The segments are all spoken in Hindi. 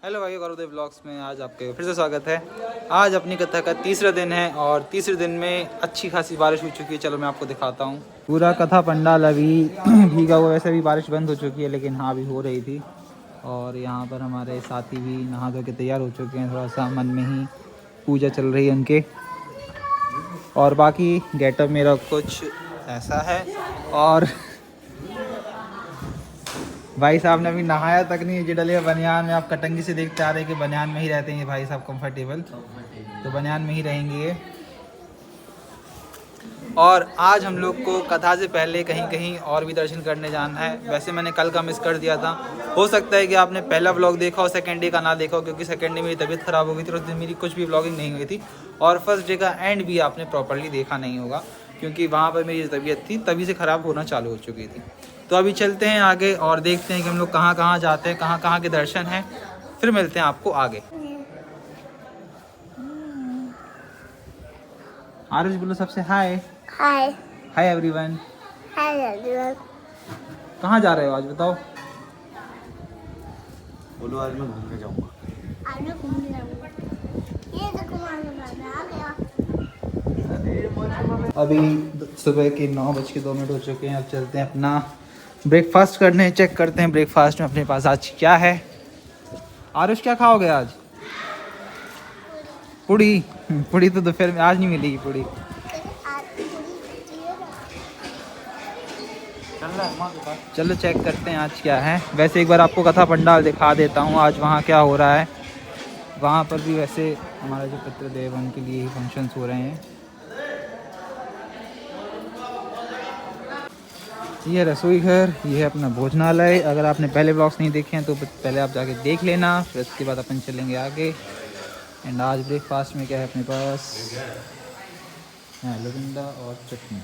हेलो भाई, गौरवदेव ब्लॉग्स में आज आपके फिर से स्वागत है। आज अपनी कथा का तीसरा दिन है और तीसरे दिन में अच्छी खासी बारिश हो चुकी है। चलो मैं आपको दिखाता हूँ। पूरा कथा पंडाल अभी भीगा हुआ, वैसे भी बारिश बंद हो चुकी है लेकिन हाँ अभी हो रही थी। और यहाँ पर हमारे साथी भी नहा धो के तैयार हो चुके हैं। थोड़ा सा मन में ही पूजा चल रही है उनके। और बाकी गेटअप मेरा कुछ ऐसा है। और भाई साहब ने अभी नहाया तक नहीं, जी डले बनियान में। आप कटंगी से देखते आ रहे हैं कि बनियान में ही रहते हैं भाई साहब, कंफर्टेबल तो बनियान में ही रहेंगे ये। और आज हम लोग को कथा से पहले कहीं कहीं और भी दर्शन करने जाना है। वैसे मैंने कल का मिस कर दिया था। हो सकता है कि आपने पहला व्लॉग देखा हो, सेकेंड डे का ना देखा हो, क्योंकि सेकेंड डे मेरी तबीयत ख़राब हो गई थी और उस दिन मेरी कुछ भी व्लॉगिंग नहीं हुई थी। और फर्स्ट डे का एंड भी आपने प्रॉपरली देखा नहीं होगा, क्योंकि वहाँ पर मेरी तबीयत थी तभी से ख़राब होना चालू हो चुकी थी। तो अभी चलते हैं आगे और देखते हैं कि हम लोग कहाँ कहाँ जाते हैं, कहाँ कहाँ के दर्शन हैं। फिर मिलते हैं आपको आगे। आरुष बोलो सबसे हाय। हाय हाय एवरीवन। Hi everyone. कहाँ जा रहे हो आज बताओ? बोलो आज मैं घूमने जाऊंगा। आज मैं घूमने जाऊंगा। ये देखो मामा आ गया। अभी सुबह के 9:02 हो चुके हैं। अब चलते हैं अपना ब्रेकफास्ट करने। चेक करते हैं ब्रेकफास्ट में अपने पास आज क्या है। आरुष क्या खाओगे आज? पूड़ी। पूड़ी तो दोपहर में आज नहीं मिलेगी पूड़ी। चलो चेक करते हैं आज क्या है। वैसे एक बार आपको कथा पंडाल दिखा देता हूँ आज वहाँ क्या हो रहा है। वहाँ पर भी वैसे हमारा जो पितृदेव उनके लिए ही फंक्शंस हो रहे हैं। ये रसोई घर, ये है अपना भोजनालय। अगर आपने पहले ब्लॉग्स नहीं देखे हैं तो पहले आप जाके देख लेना, फिर उसके बाद अपन चलेंगे आगे। एंड आज ब्रेकफास्ट में क्या है अपने पास? लविंदा और चटनी।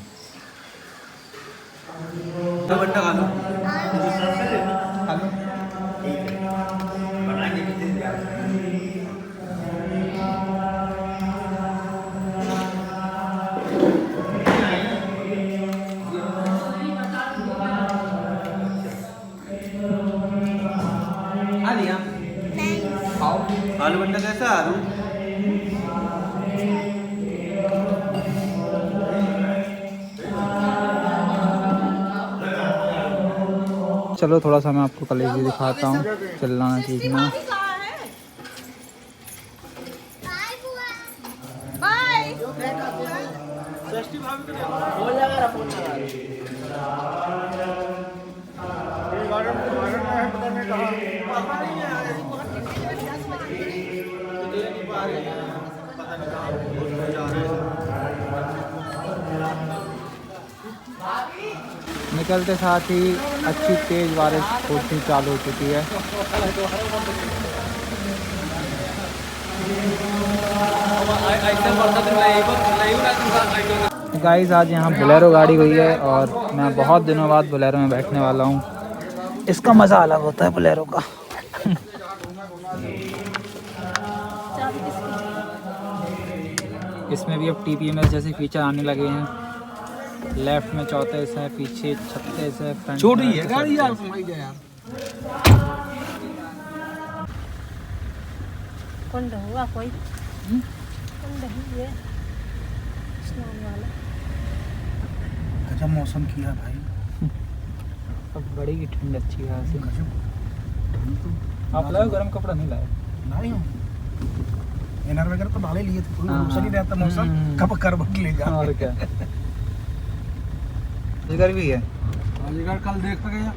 आलू बंडा कैसा आलू? चलो थोड़ा सा मैं आपको कॉलेज भी दिखाता हूँ, चलना सीखना। निकलते साथ ही अच्छी तेज़ बारिश होती चालू हो चुकी है। गाइस आज यहाँ बोलेरो गाड़ी गई है और मैं बहुत दिनों बाद बोलेरो में बैठने वाला हूँ। इसका मज़ा अलग होता है बोलेरो का। इसमें भी अब TPMS जैसे फीचर आने लगे हैं। लेफ्ट में 34 है, पीछे 36 है, फ्रंट छोटी है गाड़ी यार, समझ जा यार। कौन हुआ कोई? कौन है? स्नान वाला। गजब मौसम किया भाई। अब बड़ी की ठंड अच्छी है ऐसे। आप लाए गर्म कपड़ा नहीं लाए? नहीं हूँ इनर वगैरह तो डाले लिए थे, कोई भरोसा नहीं रहता मौसम कब कर बक ले जा। और क्या। जिगर भी है। जिगर कल देख गया।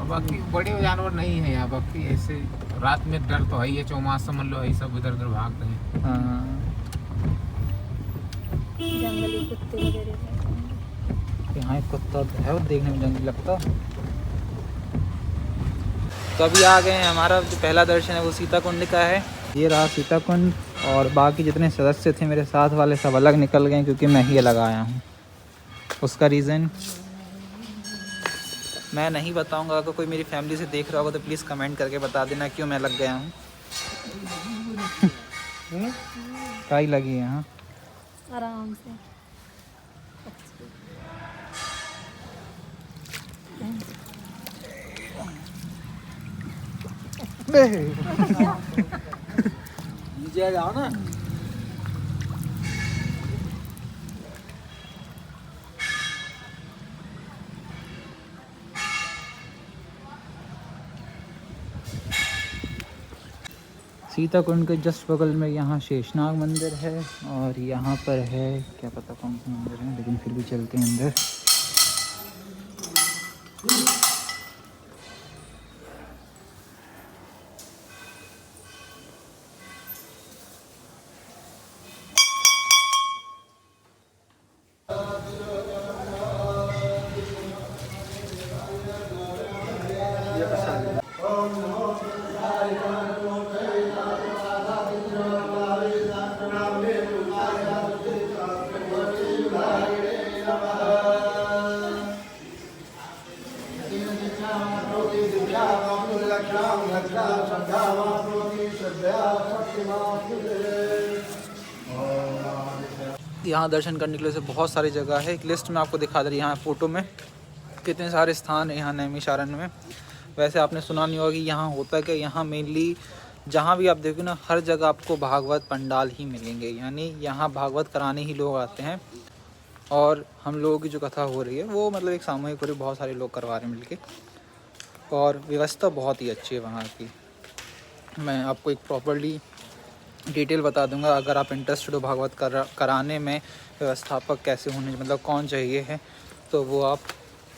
बाकी बड़े जानवर नहीं है यहाँ। बाकी ऐसे रात में डर तो है ही है। चौमास समझ लो, ऐसा इधर उधर भागते हैं। हाँ। जंगली कुत्ते वगैरह। यहाँ एक कुत्ता तो है, वो देखने में जंगली लगता। तो अभी आ गए हैं। हमारा जो पहला दर्शन है वो सीता कुंड का है। ये रहा सीता कुंड। और बाकी जितने सदस्य थे मेरे साथ वाले सब अलग निकल गए, क्योंकि मैं ही अलग आया हूँ। उसका रीज़न मैं नहीं बताऊंगा। अगर कोई मेरी फैमिली से देख रहा होगा तो प्लीज़ कमेंट करके बता देना क्यों मैं लग गया हूँ। काई लगी है। हाँ आराम से। पे नीचे जाओ ना। सीता कुंड के जस्ट बगल में यहाँ शेषनाग मंदिर है और यहाँ पर है क्या पता कौन सा मंदिर है, लेकिन फिर भी चलते हैं अंदर। यहाँ दर्शन करने के लिए से बहुत सारी जगह है। एक लिस्ट में आपको दिखा दे रही है यहाँ फ़ोटो में कितने सारे स्थान है यहाँ नैमिषारण्य में। वैसे आपने सुना नहीं होगा कि यहाँ होता है कि यहाँ मेनली जहाँ भी आप देखो ना हर जगह आपको भागवत पंडाल ही मिलेंगे, यानी यहाँ भागवत कराने ही लोग आते हैं। और हम लोगों की जो कथा हो रही है वो मतलब एक सामूहिक हो रही, बहुत सारे लोग करवा रहे हैं मिलके, और व्यवस्था बहुत ही अच्छी है वहाँ की। मैं आपको एक प्रॉपर्ली डिटेल बता दूंगा अगर आप इंटरेस्टेड हो भागवत कराने में, व्यवस्थापक कैसे होने मतलब कौन चाहिए है, तो वो आप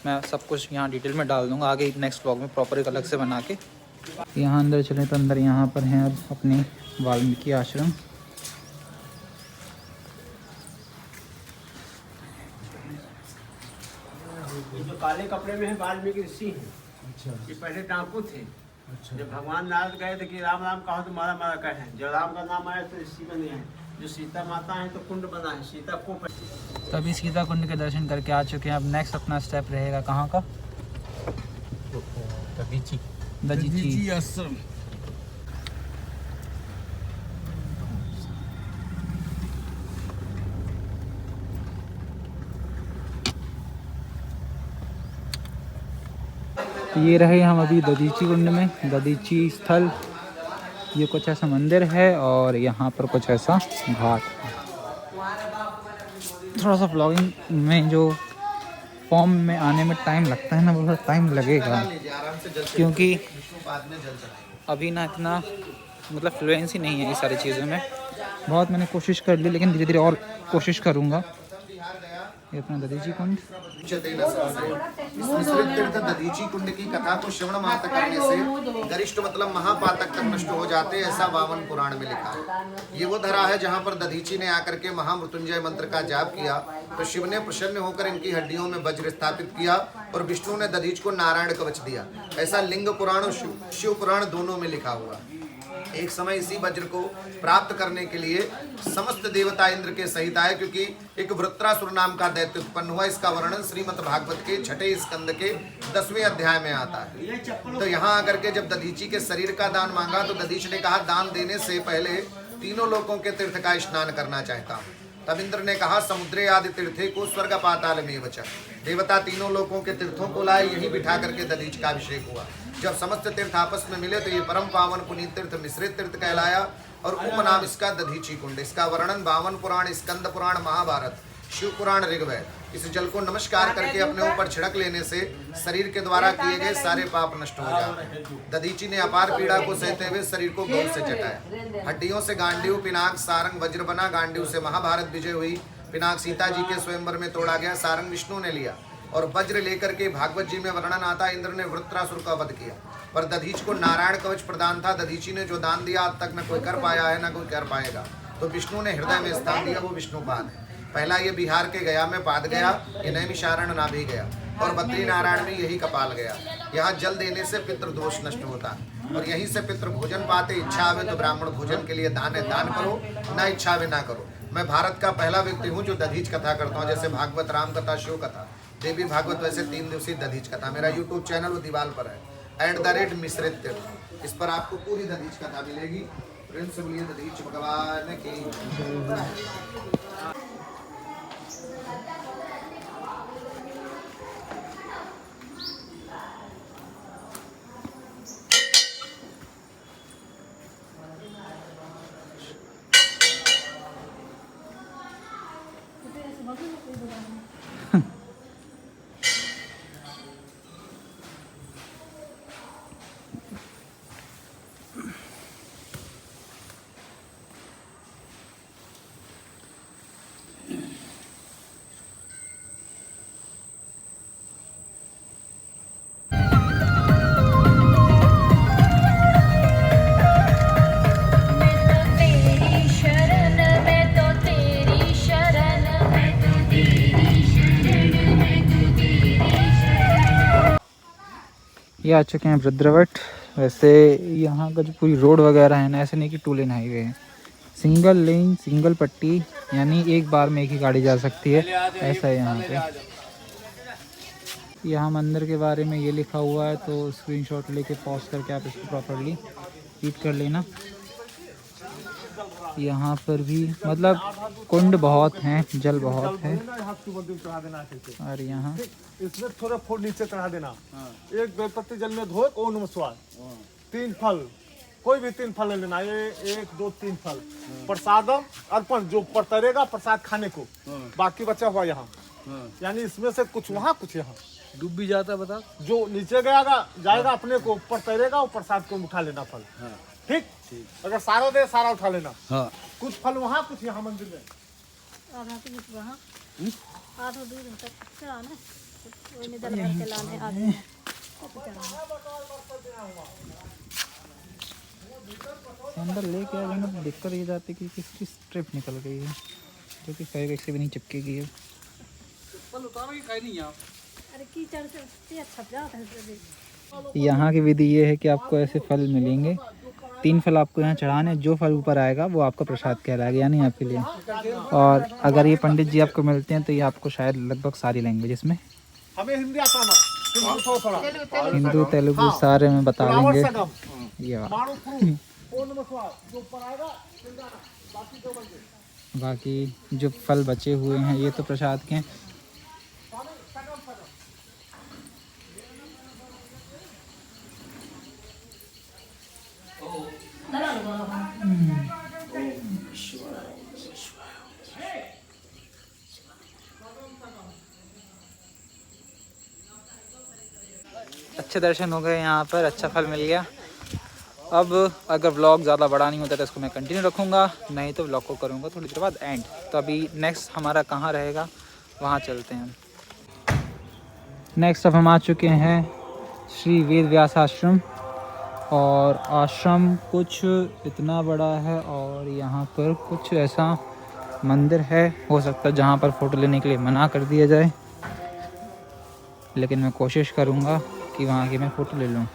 मैं सब कुछ यहाँ डिटेल में डाल दूंगा आगे नेक्स्ट व्लॉग में प्रॉपर एक अलग से बना के। यहाँ अंदर चले तो अंदर यहाँ पर हैं अब अपने वाल्मीकि आश्रम। जो काले कपड़े में है वाल्मीकि ऋषि हैं। अच्छा ये पहले डाकू थे। अच्छा। जब भगवान नारद गए थे कि राम राम कहो तो मारा मारा कहे, जब राम का नाम आया तो ऋषि बने हैं। जो सीता माता है तो कुंड बना है, सीता को तभी सीता कुंड के दर्शन करके आ चुके हैं। अब नेक्स्ट अपना स्टेप रहेगा कहाँ का? दधीची आश्रम। तो ये रहे हम अभी दधीची कुंड में, दधीची स्थल। ये कुछ ऐसा मंदिर है और यहाँ पर कुछ ऐसा घाट। थोड़ा सा व्लॉगिंग में जो फॉर्म में आने में टाइम लगता है ना, वो टाइम लगेगा क्योंकि अभी ना इतना मतलब फ्लुएंसी नहीं है इस सारी चीज़ों में। बहुत मैंने कोशिश कर ली लेकिन धीरे धीरे और कोशिश करूँगा। ये अपना दधीची कुंड। मिश्रित तीर्थ दधीची कुंड की कथा को श्रवण मात्र करने से गरिष्ठ मतलब महापातक तक नष्ट हो जाते, ऐसा वामन पुराण में लिखा है। ये वो धरा है जहाँ पर दधीची ने आकर के महामृत्युंजय मंत्र का जाप किया तो शिव ने प्रसन्न होकर इनकी हड्डियों में वज्र स्थापित किया और विष्णु ने दधीच को नारायण कवच दिया। ऐसा लिंग पुराण और शिव पुराण दोनों में लिखा हुआ। एक समय इसी वज्र को प्राप्त करने के लिए समस्त देवता इंद्र के सहित आए, क्योंकि एक वृत्रासुर नाम का दैत्य उत्पन्न हुआ। इसका वर्णन श्रीमद् भागवत के 6वें स्कंद के 10वें अध्याय में आता है। तो यहाँ आकर के जब दधीची के शरीर का दान मांगा तो दधीच ने कहा, दान देने से पहले तीनों लोकों के तीर्थ का स्नान करना चाहता हूँ। तब इंद्र ने कहा, समुद्रे आदि तीर्थे को स्वर्ग पाताल में वच। देवता तीनों लोकों के तीर्थों को लाए, यही बिठा करके दधीच का अभिषेक हुआ। जब समस्त तीर्थ आपस में मिले तो ये परम पावन पुनीत तीर्थ मिश्रित तीर्थ कहलाया और उपनाम इसका दधीची कुंड। इसका वर्णन वामन पुराण, स्कंद पुराण, महाभारत, शिव पुराण, ऋग्वेद। इस जल को नमस्कार करके अपने ऊपर छिड़क लेने से शरीर के द्वारा किए गए सारे पाप नष्ट हो जाते हैं। दधीची ने अपार पीड़ा को सहते हुए शरीर को गौ से चटाया। हड्डियों से गांडीव, पिनाक, सारंग, वज्र बना। गांडीव से महाभारत विजय हुई। पिनाक सीता जी के स्वयंवर में तोड़ा गया। सारंग विष्णु ने लिया और वज्र लेकर के भागवत जी में वर्णन आता, इंद्र ने वृत्रासुर का वध किया। पर दधीच को नारायण कवच प्रदान था। दधीची ने जो दान दिया आज तक न कोई कर पाया है न कोई कर पाएगा। तो विष्णु ने हृदय में स्थान दिया, वो विष्णुपाद है। पहला ये बिहार के गया में पाद गया, ये नैमिषारण्य ना भी गया, और बद्री नारायण में यही कपाल गया। यहाँ जल देने से पितृ दोष नष्ट होता है और यहीं से पितृ भोजन पाते। इच्छा आवे तो ब्राह्मण भोजन के लिए दान है, दान करो, ना इच्छा आवे ना करो। मैं भारत का पहला व्यक्ति हूँ जो दधीच कथा करता हूँ, जैसे भागवत, राम कथा, शिव कथा, देवी भागवत, वैसे 3 दिवसीय दधीच कथा। मेरा यूट्यूब चैनल वो दीवार पर है @मिश्रित तीर्थ। इस पर आपको पूरी दधीच कथा मिलेगी। प्रिंस बोलिए दधीच भगवान की। ये आ चुके हैं रुद्रवट। वैसे यहाँ का जो पूरी रोड वगैरह है ना, ऐसे नहीं कि 2 लेन हाईवे है, सिंगल लेन सिंगल पट्टी, यानी एक बार में एक ही गाड़ी जा सकती है, ऐसा है यहाँ पे। यहाँ मंदिर के बारे में ये लिखा हुआ है, तो स्क्रीनशॉट लेके पॉज करके आप इसको प्रॉपर्ली रीड कर लेना। यहाँ पर भी मतलब कुंड बहुत हैं, जल बहुत है। और यहाँ इसमें थोड़ा फूल नीचे चढ़ा देना, एक बेलपत्ती जल में धो, ओम नमः शिवाय, 3 फल, कोई भी 3 फल ले लेना, ये 1 2 3 फल, प्रसादम अर्पण, जो परतरेगा प्रसाद खाने को, बाकी बचा हुआ यहाँ, यानी इसमें से कुछ वहाँ कुछ यहाँ डूब भी जाता है, बता। जो नीचे जाएगा अपने को ऊपर तैरेगा, वो प्रसाद को उठा लेना फल। ठीक, अगर सारा दे सारा उठा लेना। हाँ। कुछ फल वहाँ कुछ यहाँ मंदिर में। अंदर लेके आ जाना, तो दिक्कत ये जाती कि किसकी स्ट्रिप निकल गई है, जो कि फेविक्विक से भी नहीं चिपकेगी है। यहाँ की विधि ये है कि आपको ऐसे फल मिलेंगे, 3 फल आपको यहाँ चढ़ाने, जो फल ऊपर आएगा वो आपका प्रसाद कहलाएगा, यानी आपके लिए। और अगर ये पंडित जी आपको मिलते हैं तो ये आपको शायद लगभग सारी लैंग्वेजेस में, हमें हिंदी आता ना, हिंदू तेलुगु सारे में बता देंगे। ये बाकी जो फल बचे हुए हैं ये तो प्रसाद के हैं। अच्छे दर्शन हो गए यहाँ पर, अच्छा फल मिल गया। अब अगर व्लॉग ज़्यादा बड़ा नहीं होता तो इसको मैं कंटिन्यू रखूँगा, नहीं तो व्लॉग को करूँगा थोड़ी देर बाद एंड। तो अभी नेक्स्ट हमारा कहाँ रहेगा वहाँ चलते हैं। नेक्स्ट अब हम आ चुके हैं श्री वेद व्यास आश्रम, और आश्रम कुछ इतना बड़ा है और यहाँ पर कुछ ऐसा मंदिर है, हो सकता है जहाँ पर फ़ोटो लेने के लिए मना कर दिया जाए, लेकिन मैं कोशिश करूँगा कि वहाँ की मैं फ़ोटो ले लूँ।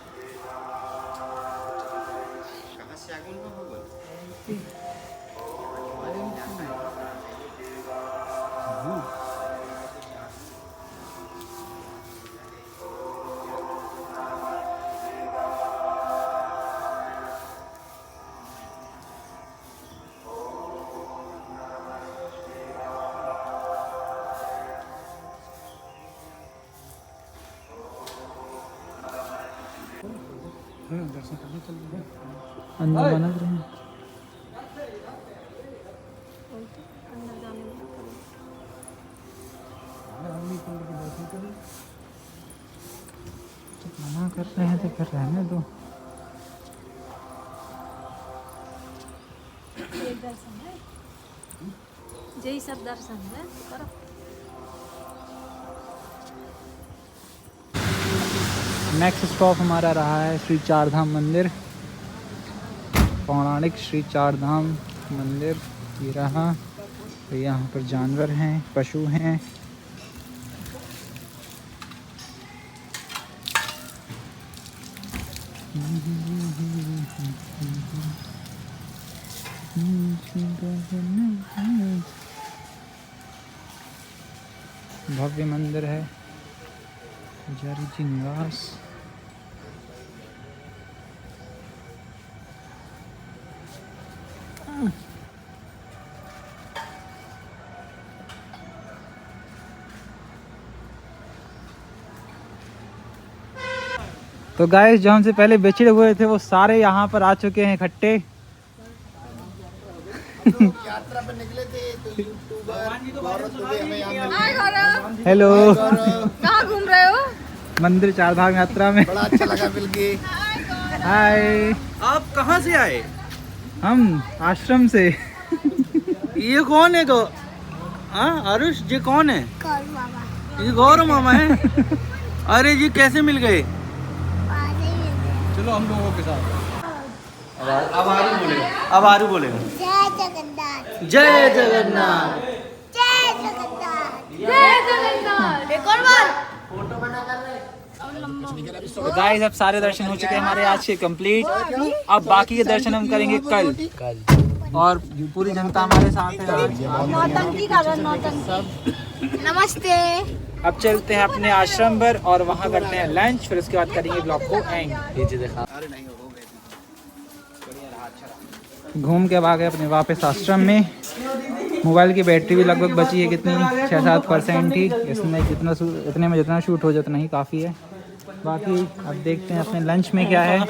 दर्शन करने चल रहे हैं। अंदर बना रहे हैं। तो मना कर रहे हैं तो फिर रहने दो। दर्शन है, यही सब दर्शन है, करो। नेक्स्ट स्टॉप हमारा रहा है श्री चारधाम मंदिर, पौराणिक श्री चारधाम मंदिर ये रहा। तो यहाँ पर जानवर हैं, पशु हैं। भव्य मंदिर है, पुजारी जी निवास। तो गाइस जो हमसे पहले बेचड़े हुए थे वो सारे यहाँ पर आ चुके हैं इकट्ठे। यात्रा पर निकले थे तो यूट्यूबर गौरव दुबे हमें यहाँ मिले। हेलो, कहाँ घूम रहे हो? मंदिर चारधाम यात्रा में। बड़ा अच्छा लगा मिलके। हाय, आप कहाँ से आए? हम आश्रम से। ये कौन है? हाँ आरुष जी कौन है? कौन बाबा? ये गौरव मामा है। अरे जी कैसे मिल गए? चलो हम लोगों के साथ। अब आरू बोलेगा। अब आरू बोलेगा। जय जगन्नाथ, जय जगन्नाथ। जय जगन्नाथ, जय जगन्नाथ। एक और बार। तो गाइस अब सारे दर्शन हो चुके हैं हमारे आज के कंप्लीट। अब बाकी के दर्शन हम करेंगे कल। और पूरी जनता हमारे साथ है आज। नौटंकी का नौटंकी। नमस्ते। अब चलते हैं अपने आश्रम पर और वहाँ करते हैं लंच, फिर उसके बाद करेंगे ब्लॉग को एंड। घूम के आ गए अपने वापस आश्रम में। मोबाइल की बैटरी भी लगभग बची है कितनी, 6-7% थी। इसमें इतने में जितना शूट हो जाए उतना ही काफ़ी है। बाकी अब देखते हैं अपने लंच में क्या है।